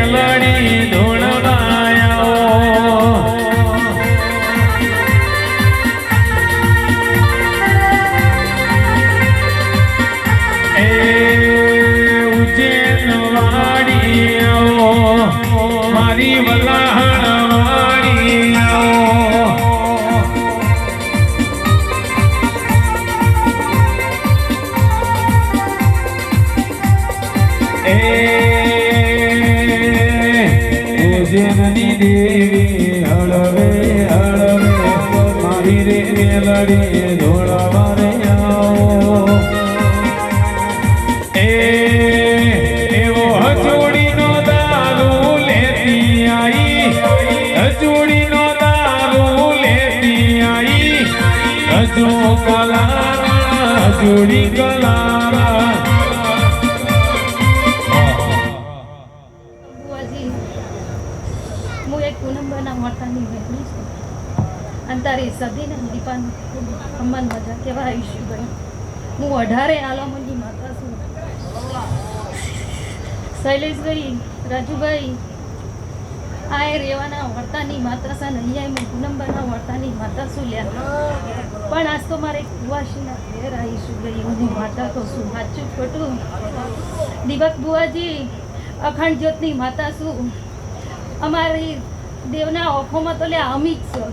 મેલડી ધૂળવાયો એ ઉજ્જૈન વાડી આવો મારી વલાહણ વાડી આવો ઉજ્જૈનની દેવી હળવે હળવે મારી રે મેલડી ધોળવા રે આવો એવો હજોડીનો દારૂ લેતી આઈ હજોડીનો દારૂ લેતી આઈ હજુ કલારા હજોડી કલારા તારી સદીને દીપાનું અમ્માન મજા કેવા આવીશું ભાઈ હું 18 આલમની માતા છું શૈલેષભાઈ રાજુભાઈ આ રેવાના વર્તાની માતા છે ને અહીંયા હું પૂનમબાના વર્તાની માતા છું લ્યા પણ આજ તો મારે કુવાસીના ઘેર આવીશું ભાઈ હું માતા કહું છું સાચું ખોટું દીપક બુઆજી અખંડ જ્યોતની માતા છું અમારી દેવના ઓખોમાં તો લ્યા અમિત છો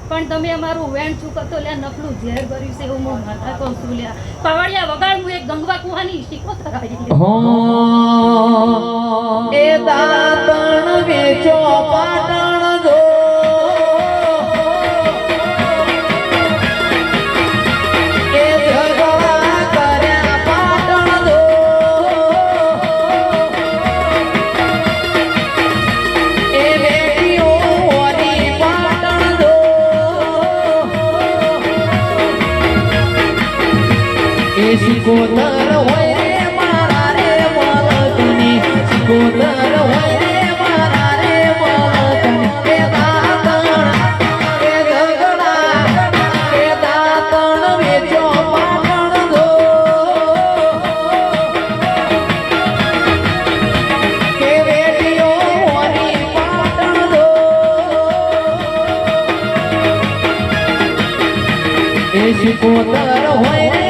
પણ તમે અમારું વેણ ચૂકો તો લ્યા નકલું ઝેર કર્યું છે એવું હું માતા કહું છું લ્યા પાવડિયા વગાડ હું એક ગંગવા કુવાની શીખો તરાઈ એ દાતણ વેચો પાટણ દો એ ઝઘડા કર્યા પાટણ દો એ બેટીઓ હોરી પાટણ દો એ સિકોતર હોય રે મારા રે મલકની સિકોતર હોય રે મારા રે મલકની એ દાતણ એ ઝઘડા એ દાતણ વેચો પાટણ દો કે બેટીઓ હોરી પાટણ દો એ સિકોતર હોય રે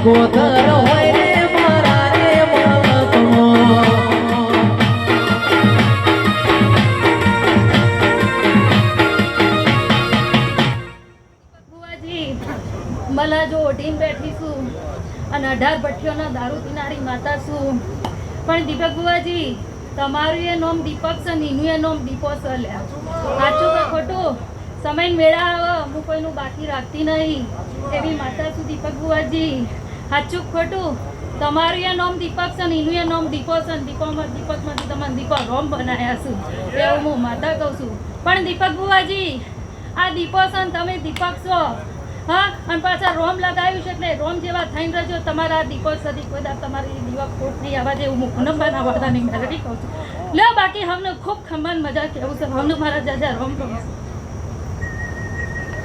ગોધર હોય રે મારા રે બુઆજી મલા જો ઓઢીને બેઠી છું અને 18 ભઠ્ઠીઓના દારૂ પીનારી માતા છું પણ દીપક બુઆજી તમારું એ નામ દીપક છે ને એનું એ નામ દીપો છે લ્યા સાચું કે ખોટું સમય મેળા આવે હું કોઈનું બાકી રાખતી નહીં એવી માતા છું દીપક બુઆજી સાચું ખોટું તમારું એ નામ દીપક છે ને એનું એ નામ દીપો છે ને દીપકમાંથી તમારે દીપો રોમ બનાવ્યા છું એવું હું માતા કહું છું પણ દીપક બુઆજી આ દીપો છે ને તમે દીપક છો હા અને પાછા રોમ લગાવ્યું છે એટલે રોમ જેવા થઈને રહેજો તમારા દીપો સદી કોઈ દાર તમારી દીવા ખોટ નહીં આવવા દે એવું હું પૂનમબાના વર્તાની મેલડી કહું છું લ્યો બાકી હમને ખૂબ ખમણ મજા કેવું છે હમને મારા જાજા રોમ રોમ છે